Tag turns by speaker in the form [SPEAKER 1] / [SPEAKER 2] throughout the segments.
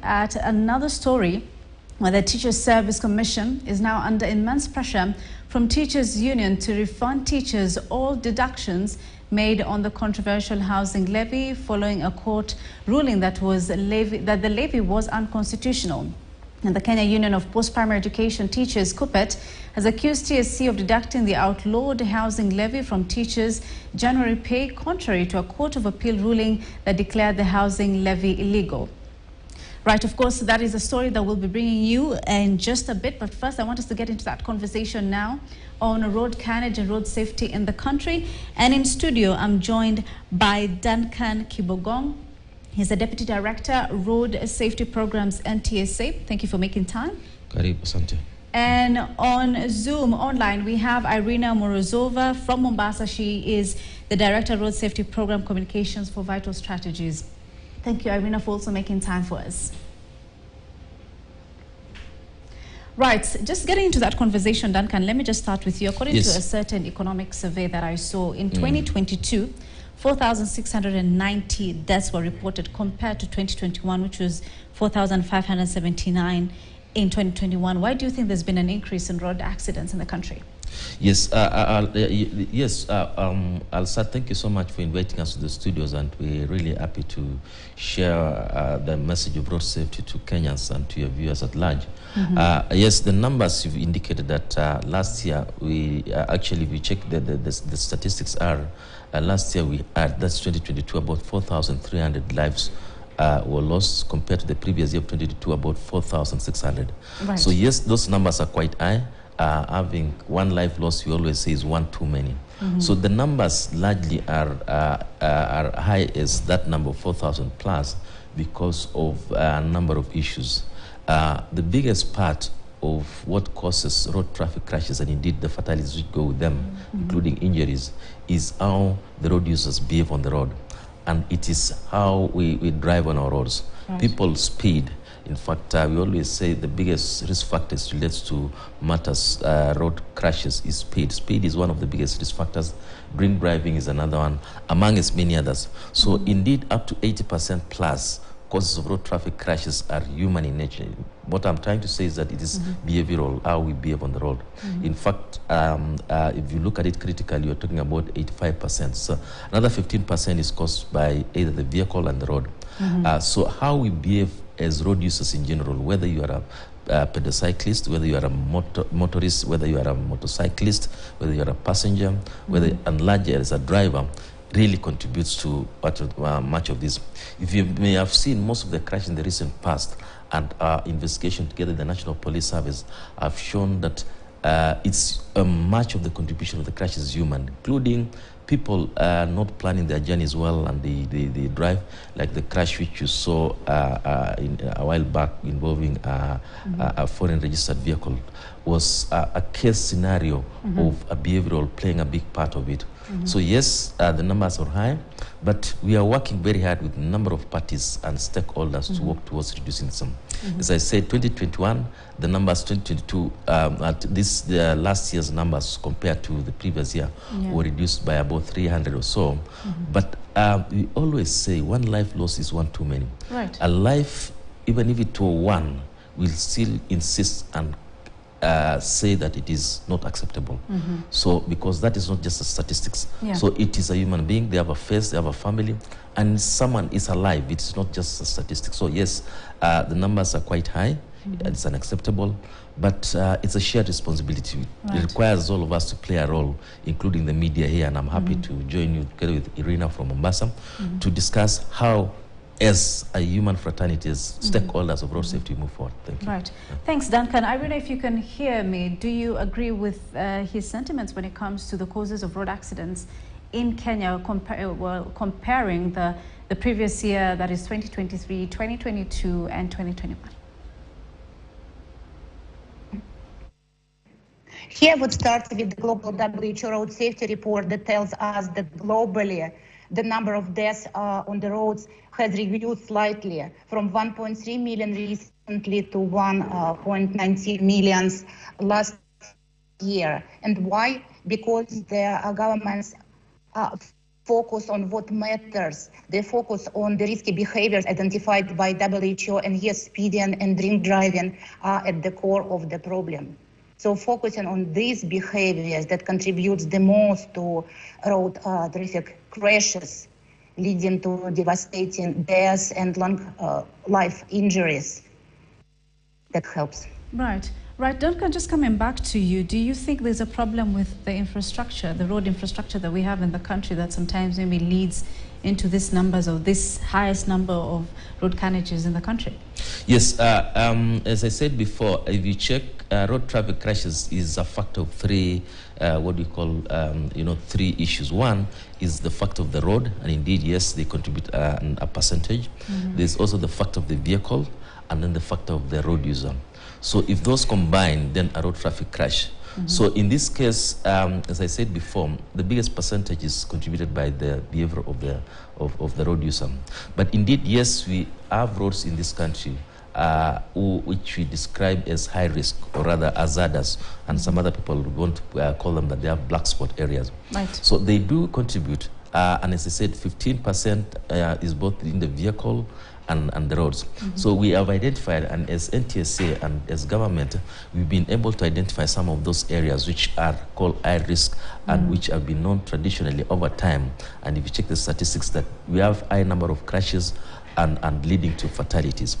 [SPEAKER 1] at another story where the Teachers Service Commission is now under immense pressure from Teachers Union to refund teachers all deductions made on the controversial housing levy following a court ruling that the levy was unconstitutional. And the Kenya Union of Post-Primary Education Teachers, KUPPET, has accused TSC of deducting the outlawed housing levy from teachers' January pay, contrary to a Court of Appeal ruling that declared the housing levy illegal. Right, of course, that is a story that we'll be bringing you in just a bit. But first, I want us to get into that conversation now on road carnage and road safety in the country. And in studio, I'm joined by Duncan Kibogong. He's the Deputy Director, Road Safety Programs, NTSA. Thank you for making time.
[SPEAKER 2] Karibu, asante.
[SPEAKER 1] And on Zoom online, we have Irina Morozova from Mombasa. She is the Director, Road Safety Program Communications for Vital Strategies. Thank you, Irina, for also making time for us. Right, just getting into that conversation, Duncan, let me just start with you. According to a certain economic survey that I saw, in 2022, 4,690 deaths were reported compared to 2021, which was 4,579 in 2021. Why do you think there's been an increase in road accidents in the country?
[SPEAKER 2] Yes, I'll start. Thank you so much for inviting us to the studios, and we're really happy to share the message of road safety to Kenyans and to your viewers at large. Yes, the numbers you've indicated that last year we checked the statistics are last year we had, that's 2022, about 4,300 lives were lost compared to the previous year of 2022, about 4,600. Right. So yes, those numbers are quite high. Having one life lost, we always say, is one too many. So the numbers largely are high as that number, 4,000 plus, because of a number of issues. The biggest part of what causes road traffic crashes, and indeed the fatalities which go with them, including injuries, is how the road users behave on the road. And it is how we drive on our roads. Right. People speed. In fact, we always say the biggest risk factors relates to matters, road crashes, is speed. Speed is one of the biggest risk factors. Drink driving is another one, among as many others. So indeed, up to 80% plus causes of road traffic crashes are human in nature. What I'm trying to say is that it is behavioral, how we behave on the road. In fact, if you look at it critically, you're talking about 85%. So another 15% is caused by either the vehicle and the road. So how we behave as road users in general, whether you are a pedecyclist, whether you are a motorist, whether you are a motorcyclist, whether you are a passenger, whether and larger as a driver, really contributes to much of this. If you may have seen most of the crashes in the recent past, and our investigation together with the National Police Service have shown that it's much of the contribution of the crash is human, including people not planning their journeys well, and they drive, like the crash which you saw a while back involving a foreign registered vehicle was a case scenario of a behavioral playing a big part of it. So yes, the numbers are high, but we are working very hard with a number of parties and stakeholders to work towards reducing some. As I said, 2021, the numbers 2022, the last year's numbers compared to the previous year were reduced by about 300 or so. But we always say one life lost is one too many. Right. A life, even if it were one, will still insist and say that it is not acceptable. So, because that is not just a statistics. So it is a human being, they have a face, they have a family, and someone is alive. It's not just a statistic. So yes, the numbers are quite high. It's unacceptable, but it's a shared responsibility. It requires all of us to play a role, including the media here, and I'm happy to join you together with Irina from Mombasa to discuss how, as a human fraternity, as stakeholders of road safety, move forward. Thank you. Right.
[SPEAKER 1] Thanks, Duncan. Irina, if you can hear me, do you agree with his sentiments when it comes to the causes of road accidents in Kenya, comparing the previous year, that is 2023, 2022, and 2021?
[SPEAKER 3] Here I would start with the global WHO road safety report that tells us that globally, the number of deaths on the roads has reduced slightly from 1.3 million recently to 1.19 million last year. And why? Because the governments focus on what matters. They focus on the risky behaviors identified by WHO, and yes, speeding and drink driving are at the core of the problem. So focusing on these behaviors that contributes the most to road traffic crashes, leading to devastating deaths and long life injuries, that helps.
[SPEAKER 1] Right. Right, Duncan, just coming back to you, do you think there's a problem with the infrastructure, the road infrastructure that we have in the country that sometimes maybe leads into these numbers or this highest number of road carnages in the country?
[SPEAKER 2] Yes, as I said before, if you check, road traffic crashes is a factor of three, what we call, three issues. One is the fact of the road, and indeed, yes, they contribute a percentage. There's also the fact of the vehicle, and then the factor of the road user. So if those combine, then a road traffic crash. So in this case, as I said before, the biggest percentage is contributed by the behavior of the road user. But indeed, yes, we have roads in this country which we describe as high risk, or rather hazardous, and some other people want to call them that they have black spot areas.
[SPEAKER 1] Right.
[SPEAKER 2] So they do contribute, and as I said, 15% is both in the vehicle and the roads. So we have identified, and as NTSA and as government, we've been able to identify some of those areas which are called high risk and which have been known traditionally over time. And if you check the statistics, that we have high number of crashes and leading to fatalities.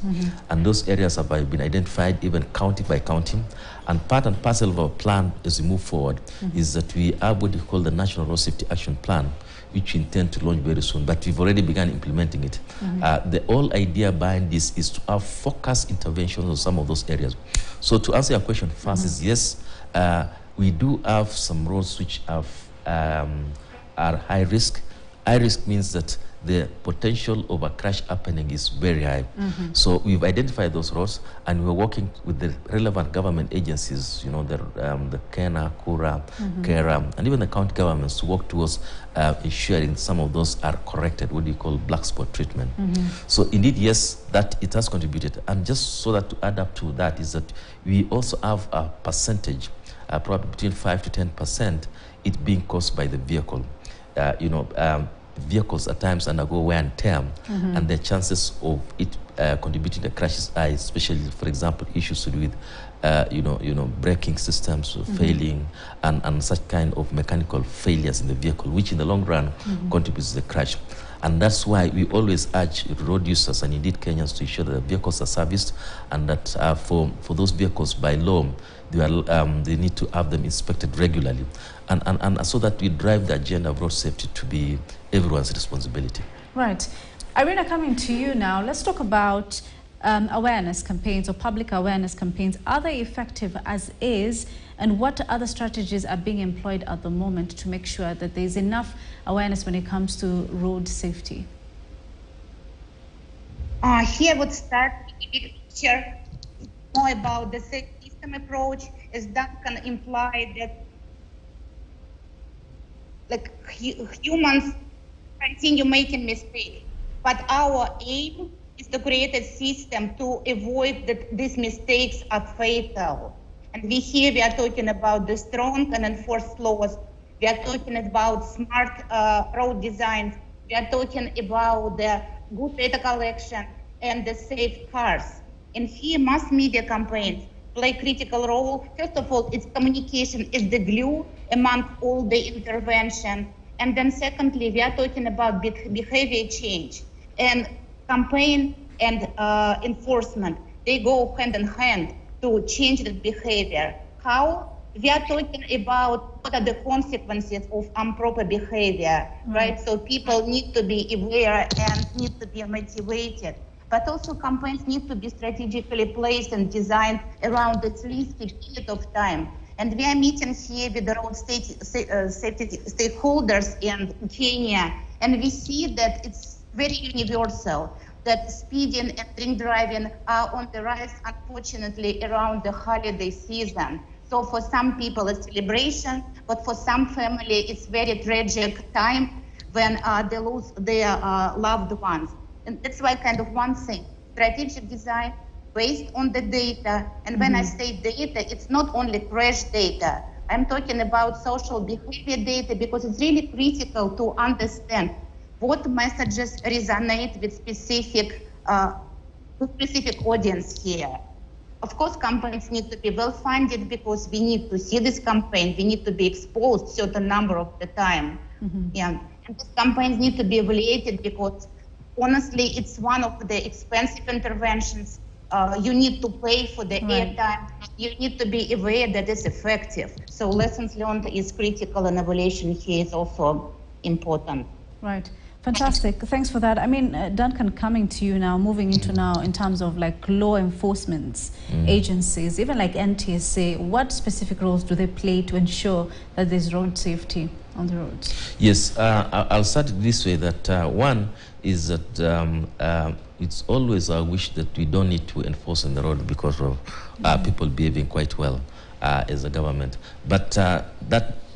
[SPEAKER 2] And those areas have been identified even county by county. And part and parcel of our plan as we move forward is that we have what we call the National Road Safety Action Plan, which we intend to launch very soon, but we've already begun implementing it. The whole idea behind this is to have focused interventions on some of those areas. So to answer your question first is yes, we do have some roads which have, are high risk. High risk means that the potential of a crash happening is very high. So we've identified those roads, and we're working with the relevant government agencies, the Kena, Kura, Kera, and even the county governments to work towards ensuring some of those are corrected, what do you call black spot treatment. So indeed, yes, that it has contributed. And just so that to add up to that is that we also have a percentage, probably between 5 to 10%, it being caused by the vehicle. Vehicles at times undergo wear and tear, and the chances of it contributing to crashes are, especially, for example, issues to do with braking systems failing and such kind of mechanical failures in the vehicle, which in the long run contributes to the crash. And that's why we always urge road users and indeed Kenyans to ensure that the vehicles are serviced, and that for those vehicles by law, they need to have them inspected regularly, and so that we drive the agenda of road safety to be everyone's responsibility.
[SPEAKER 1] Right. Irina, coming to you now, let's talk about awareness campaigns or public awareness campaigns. Are they effective as is, and what other strategies are being employed at the moment to make sure that there's enough awareness when it comes to road safety?
[SPEAKER 3] Here I would start with a big picture, more about the safety system approach. As Duncan implied, that humans continue making mistakes, but our aim is to create a system to avoid that these mistakes are fatal. And we are talking about the strong and enforced laws. We are talking about smart road design. We are talking about the good data collection and the safe cars. And here, mass media campaigns play a critical role. First of all, its communication is the glue among all the intervention. And then secondly, we are talking about behavior change. And campaign and enforcement, they go hand in hand to change the behavior. How? We are talking about what are the consequences of improper behavior, right? So people need to be aware and need to be motivated. But also campaigns need to be strategically placed and designed around this risky period of time. And we are meeting here with the road safety stakeholders in Kenya, and we see that it's very universal, that speeding and drink driving are on the rise, unfortunately, around the holiday season. So for some people it's celebration, but for some family it's very tragic time when they lose their loved ones. And that's why kind of one thing, strategic design based on the data. And when I say data, it's not only crash data. I'm talking about social behavior data because it's really critical to understand what messages resonate with specific audience here. Of course, campaigns need to be well-funded because we need to see this campaign. We need to be exposed certain number of the time. Yeah, and these campaigns need to be evaluated because honestly, it's one of the expensive interventions. You need to pay for the airtime. You need to be aware that it's effective. So lessons learned is critical, and evaluation here is also important.
[SPEAKER 1] Right. Fantastic. Thanks for that. I mean, Duncan, coming to you now, moving into now in terms of like law enforcement agencies, even like NTSA, what specific roles do they play to ensure that there's road safety on the roads?
[SPEAKER 2] Yes, I'll start it this way, that one is that it's always our wish that we don't need to enforce on the road because of people behaving quite well as a government. But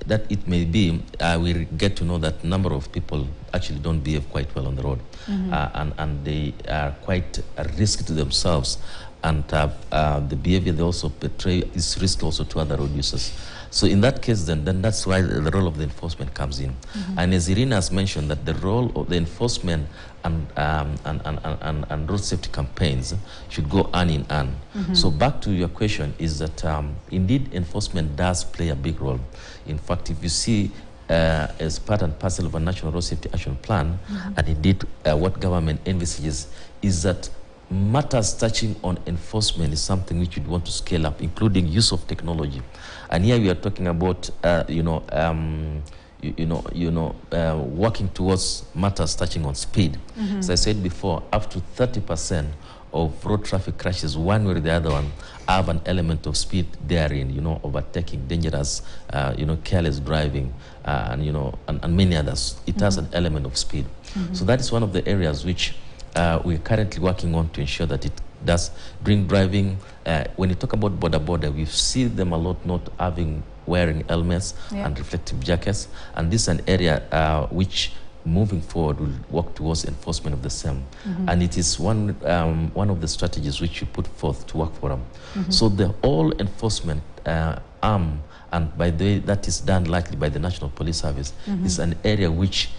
[SPEAKER 2] that it may be, we get to know that number of people actually don't behave quite well on the road, and they are quite a risk to themselves, and the behavior they also portray is risk also to other road users. So in that case, then that's why the role of the enforcement comes in. And as Irina has mentioned, that the role of the enforcement and road safety campaigns should go hand in hand. So back to your question is that indeed enforcement does play a big role. In fact, if you see as part and parcel of a national road safety action plan, and indeed what government envisages is that matters touching on enforcement is something which you'd want to scale up, including use of technology. And here we are talking about, working towards matters touching on speed. As I said before, up to 30% of road traffic crashes, one way or the other one, have an element of speed therein, overtaking, dangerous, careless driving, and many others. It has an element of speed. So that is one of the areas which we're currently working on to ensure that it does drink driving. When you talk about border, we see them a lot not wearing helmets and reflective jackets, and this is an area which moving forward will work towards enforcement of the same. And it is one of the strategies which you put forth to work for them. So the whole enforcement arm, and by the way that is done likely by the National Police Service, is an area which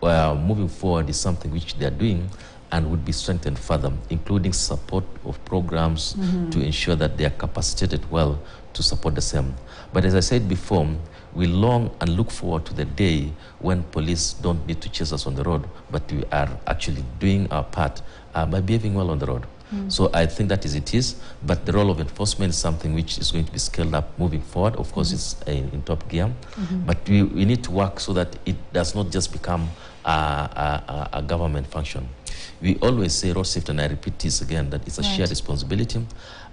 [SPEAKER 2] moving forward is something which they are doing and would be strengthened further, including support of programs to ensure that they are capacitated well to support the same. But as I said before, we long and look forward to the day when police don't need to chase us on the road, but we are actually doing our part by behaving well on the road. So I think that is it is, but the role of enforcement is something which is going to be scaled up moving forward. Of course, it's in top gear, but we need to work so that it does not just become a government function. We always say road safety, and I repeat this again, that it's a shared responsibility,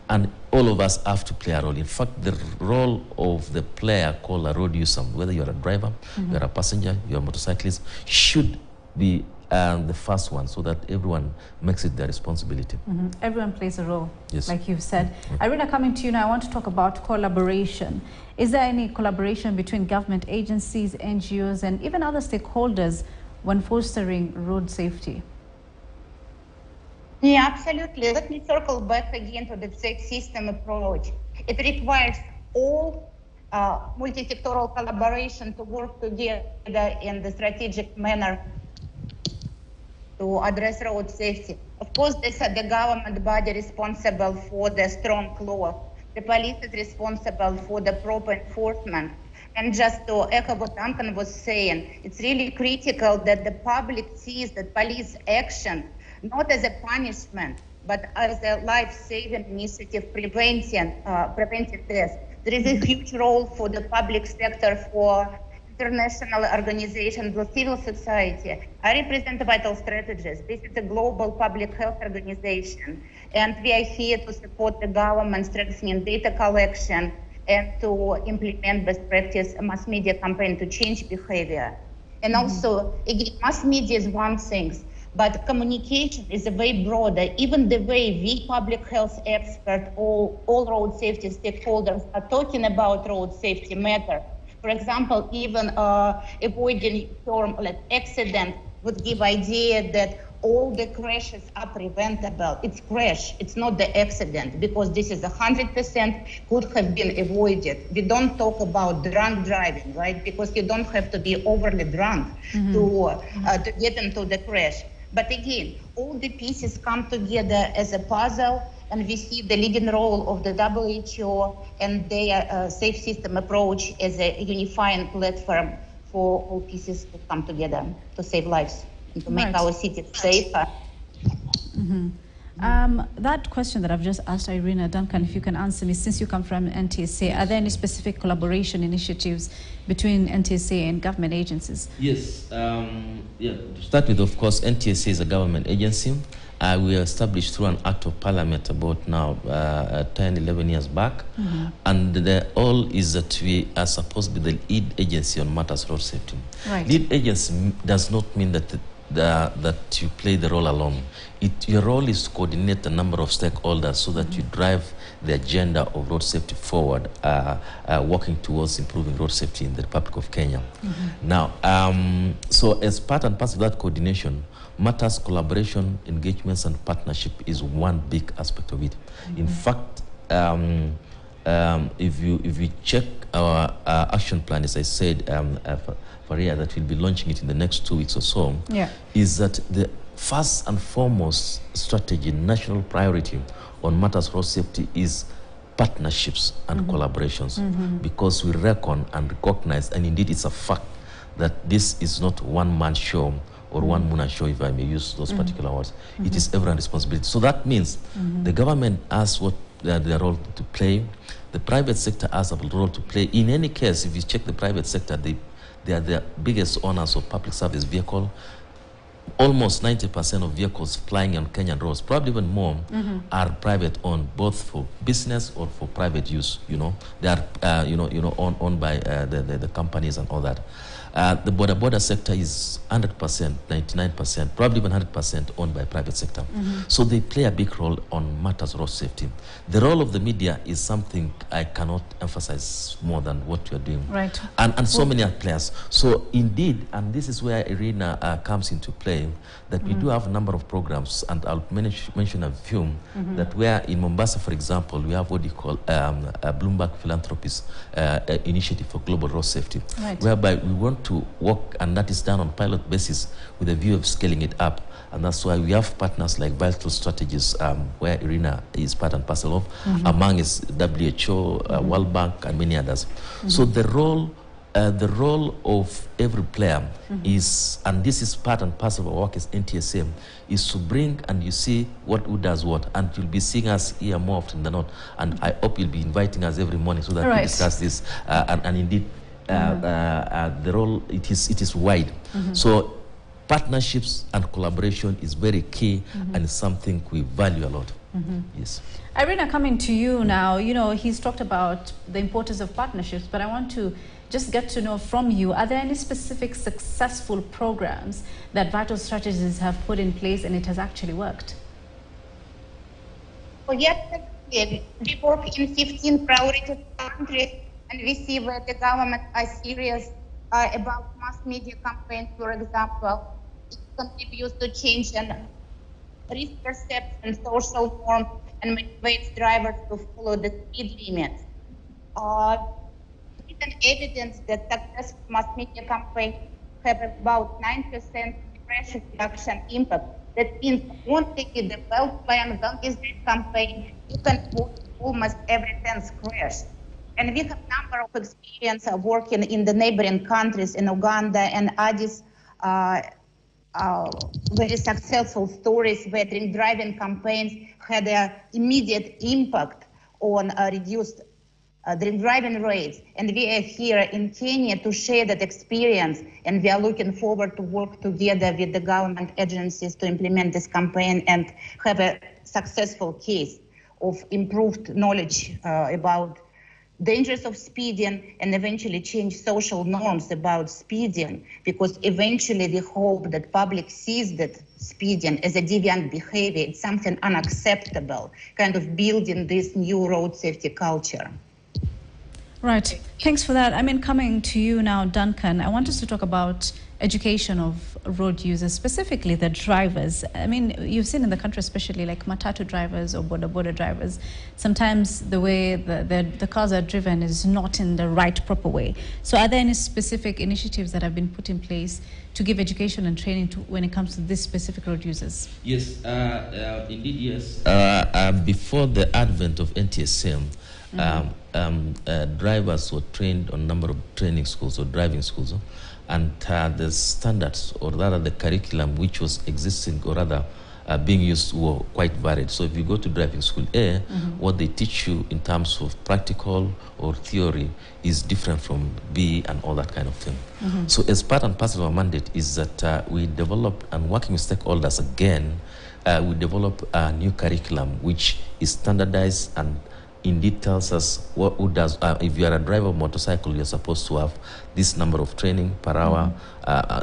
[SPEAKER 2] and all of us have to play a role. In fact, the role of the player called a road user, whether you're a driver, you're a passenger, you're a motorcyclist, should be the first one, so that everyone makes it their responsibility.
[SPEAKER 1] Everyone plays a role, like you've said. Irina, coming to you now, I want to talk about collaboration. Is there any collaboration between government agencies, NGOs, and even other stakeholders when fostering road safety?
[SPEAKER 3] Yeah, absolutely. Let me circle back again to the system approach. It requires all multi-sectoral collaboration to work together in the strategic manner to address road safety. Of course, this is the government body responsible for the strong law. The police is responsible for the proper enforcement. And just to echo what Duncan was saying, it's really critical that the public sees that police action not as a punishment, but as a life-saving initiative, preventive test. There is a huge role for the public sector, for international organizations, for civil society. I represent Vital Strategies. This is a global public health organization, and we are here to support the government strengthening data collection and to implement best practice mass media campaign to change behavior. And also, again, mass media is one thing, but communication is a way broader. Even the way we public health experts, all road safety stakeholders are talking about road safety matter. For example, even avoiding term like accident would give idea that all the crashes are preventable. It's crash, it's not the accident, because this is 100% could have been avoided. We don't talk about drunk driving, right? Because you don't have to be overly drunk to get into the crash. But again, all the pieces come together as a puzzle, and we see the leading role of the WHO and their safe system approach as a unifying platform for all pieces to come together to save lives and to make our cities safer.
[SPEAKER 1] That question that I've just asked Irina Duncan, if you can answer me, since you come from NTSA, are there any specific collaboration initiatives between NTSA and government agencies?
[SPEAKER 2] Yes. To start with, of course, NTSA is a government agency. We were established through an act of parliament about now 10, 11 years back. And the all is that we are supposed to be the lead agency on matters road safety.
[SPEAKER 1] Right.
[SPEAKER 2] Lead agency does not mean that that you play the role alone. Your role is to coordinate a number of stakeholders so that you drive the agenda of road safety forward, working towards improving road safety in the Republic of Kenya. Now, so as part and parcel of that coordination, matters collaboration, engagements, and partnership is one big aspect of it. In fact, if you check our action plan, as I said, Faria, that we'll be launching it in the next 2 weeks or so, is that the first and foremost strategy, national priority on matters road safety is partnerships and collaborations, because we reckon and recognize, and indeed it's a fact, that this is not one-man show or one Muna show, if I may use those particular words. It is everyone's responsibility. So that means the government has what their role to play, the private sector has a role to play. In any case, if you check the private sector, they are the biggest owners of public service vehicle. Almost 90% of vehicles flying on Kenyan roads, probably even more, are private owned, both for business or for private use. You know, they are owned by the companies and all that. The border sector is 100%, 99%, probably even 100% owned by private sector. So they play a big role on matters road safety. The role of the media is something I cannot emphasize more than what you are doing.
[SPEAKER 1] Right.
[SPEAKER 2] And so many other players. So indeed, and this is where Irina comes into play, that we do have a number of programs, and I'll mention a few, that where in Mombasa, for example, we have what you call a Bloomberg Philanthropies initiative for global road safety, whereby we want to work, and that is done on pilot basis with a view of scaling it up. And that's why we have partners like Vital Strategies, where Irina is part and parcel of, among is WHO, World Bank, and many others. So the role of every player is, and this is part and parcel of our work as NTSA, is to bring, and you see who does what, and you'll be seeing us here more often than not. And I hope you'll be inviting us every morning so that we discuss this. And indeed, the role, it is wide. So partnerships and collaboration is very key, and it's something we value a lot. Yes.
[SPEAKER 1] Irina, coming to you now, you know, he's talked about the importance of partnerships, but I want to just get to know from you, are there any specific successful programs that Vital Strategies have put in place and it has actually worked?
[SPEAKER 3] Well, yes, we work in 15 priority countries, and we see where the government are serious about mass media campaigns, for example. It contributes to change and risk perception, social norms, and motivates drivers to follow the speed limits. It's evidence that successful mass media campaigns have about 9% crash reduction impact. That means only with the well-planned, well-designed campaign, you can avoid almost every 10th crash. And we have a number of experience of working in the neighboring countries, in Uganda and Addis, very successful stories where drink driving campaigns had an immediate impact on reduced drink driving rates. And we are here in Kenya to share that experience, and we are looking forward to work together with the government agencies to implement this campaign and have a successful case of improved knowledge about dangers of speeding, and eventually change social norms about speeding, because eventually we hope that public sees that speeding as a deviant behavior. It's something unacceptable, kind of building this new road safety culture.
[SPEAKER 1] Right. Thanks for that. I mean, coming to you now, Duncan, I want us to talk about education of road users, specifically the drivers. I mean, you've seen in the country, especially like matatu drivers or boda drivers, sometimes the way the cars are driven is not in the right, proper way. So are there any specific initiatives that have been put in place to give education and training when it comes to this specific road users?
[SPEAKER 2] Yes, indeed, yes. Before the advent of NTSA, drivers were trained on a number of training schools or driving schools, and the standards, or rather the curriculum which was existing, or rather being used, were quite varied. So if you go to driving school A, what they teach you in terms of practical or theory is different from B and all that kind of thing. So as part and parcel of our mandate is that we develop, and working with stakeholders again, we develop a new curriculum which is standardized and indeed tells us who does. If you are a driver of motorcycle, you're supposed to have this number of training per hour,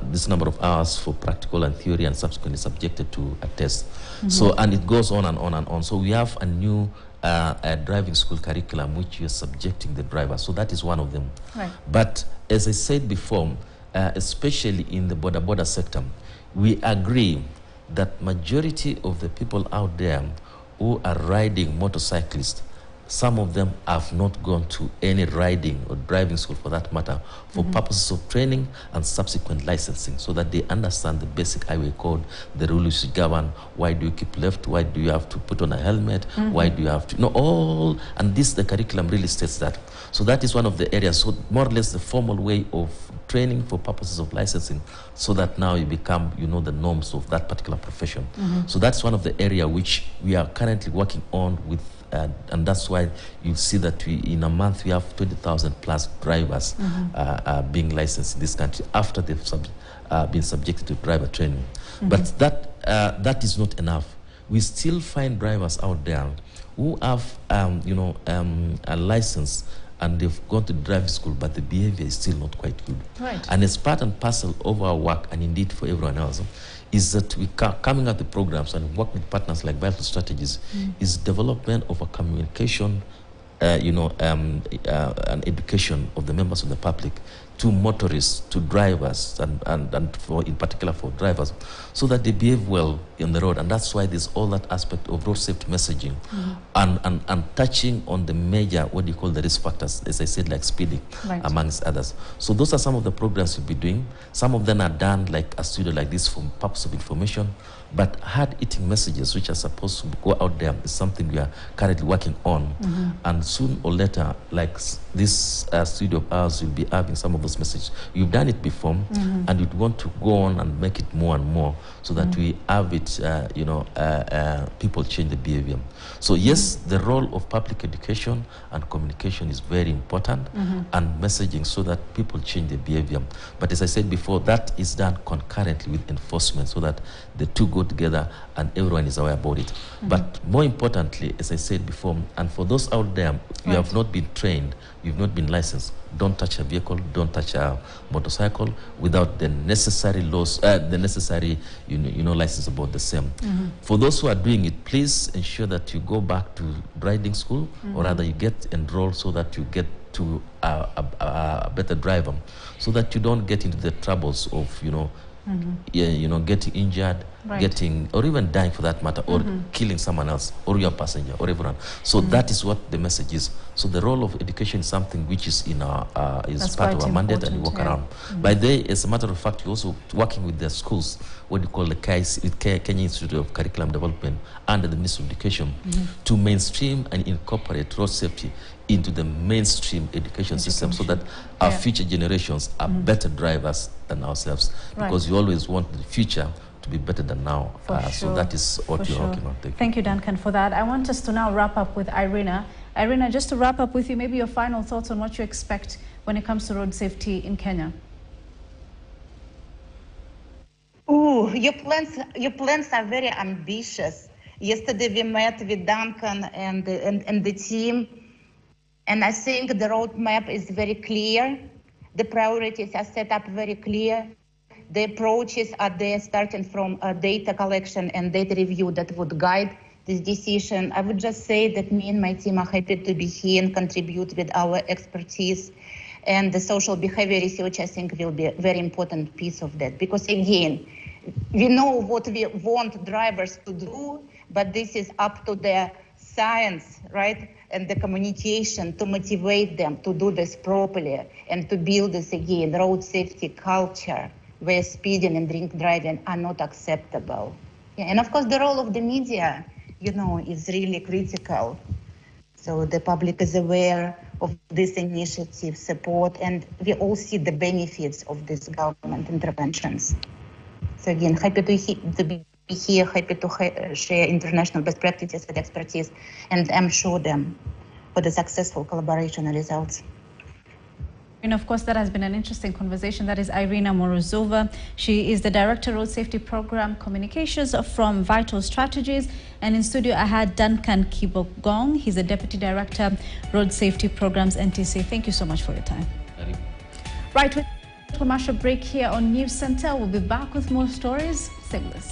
[SPEAKER 2] this number of hours for practical and theory, and subsequently subjected to a test. So, and it goes on and on and on. So we have a new driving school curriculum which you're subjecting the driver. So that is one of them.
[SPEAKER 1] Right.
[SPEAKER 2] But as I said before, especially in the border sector, we agree that majority of the people out there who are riding motorcyclists, some of them have not gone to any riding or driving school, for that matter, for purposes of training and subsequent licensing, so that they understand the basic highway code, the rules which govern. Why do you keep left? Why do you have to put on a helmet? Why do you have to, all, and this, the curriculum really states that. So that is one of the areas, so more or less the formal way of training for purposes of licensing, so that now you become, the norms of that particular profession. So that's one of the area which we are currently working on with. And that's why you see that in a month we have 20,000 plus drivers being licensed in this country after they've been subjected to driver training. But that is not enough. We still find drivers out there who have a license and they've gone to driving school, but the behavior is still not quite good.
[SPEAKER 1] Right.
[SPEAKER 2] And as part and parcel of our work, and indeed for everyone else, is that we coming up the programs and work with partners like Vital Strategies, is development of a communication, and education of the members of the public to motorists, to drivers, and for, in particular for drivers, so that they behave well on the road. And that's why there's all that aspect of road safety messaging and touching on the major, what do you call the risk factors, as I said, like speeding, amongst others. So those are some of the programs we'll be doing. Some of them are done like a studio like this for purpose of information, but hard-hitting messages which are supposed to go out there is something we are currently working on. And soon or later, like this studio of ours, will be having some of those messages. You've done it before, and you'd want to go on and make it more and more, so that we have it, people change the behavior. So yes, the role of public education and communication is very important, and messaging, so that people change their behavior. But as I said before, that is done concurrently with enforcement, so that the two go together and everyone is aware about it. But more importantly, as I said before, and for those out there, you have not been trained, you've not been licensed, don't touch a vehicle, don't touch a motorcycle without the necessary laws, the necessary license about the same. For those who are doing it, please ensure that you go back to riding school, or rather you get enrolled, so that you get to a better driver, so that you don't get into the troubles of getting injured, getting, or even dying for that matter, or killing someone else, or your passenger, or everyone. So that is what the message is. So the role of education is something which is in our is part of our mandate, and we work around. By the way, as a matter of fact, we're also working with the schools, what we call the Kenya Institute of Curriculum Development under the Ministry of Education, to mainstream and incorporate road safety into the mainstream education system, so that our future generations are better drivers than ourselves, because you always want the future to be better than now. So that is what we're working on.
[SPEAKER 1] Thank you, Duncan, for that. I want us to now wrap up with Irina. Irina, just to wrap up with you, maybe your final thoughts on what you expect when it comes to road safety in Kenya.
[SPEAKER 3] Oh, your plans are very ambitious. Yesterday we met with Duncan and the team, and I think the roadmap is very clear. The priorities are set up very clear. The approaches are there, starting from data collection and data review that would guide this decision. I would just say that me and my team are happy to be here and contribute with our expertise. And the social behavior research, I think, will be a very important piece of that. Because again, we know what we want drivers to do, but this is up to the science, right? And the communication to motivate them to do this properly and to build this again, road safety culture where speeding and drink driving are not acceptable. Yeah, and of course, the role of the media, is really critical. So the public is aware of this initiative support, and we all see the benefits of these government interventions. So again, happy to be here, happy to share international best practices and expertise, and I'm sure them for the successful collaboration and results.
[SPEAKER 1] And of course, that has been an interesting conversation. That is Irina Morozova. She is the Director, Road Safety Program Communications from Vital Strategies. And in studio, I had Duncan Kibogong. He's the Deputy Director, Road Safety Programs, NTSA. Thank you so much for your time. Right, with a commercial break here on News Center. We'll be back with more stories. Stay with us.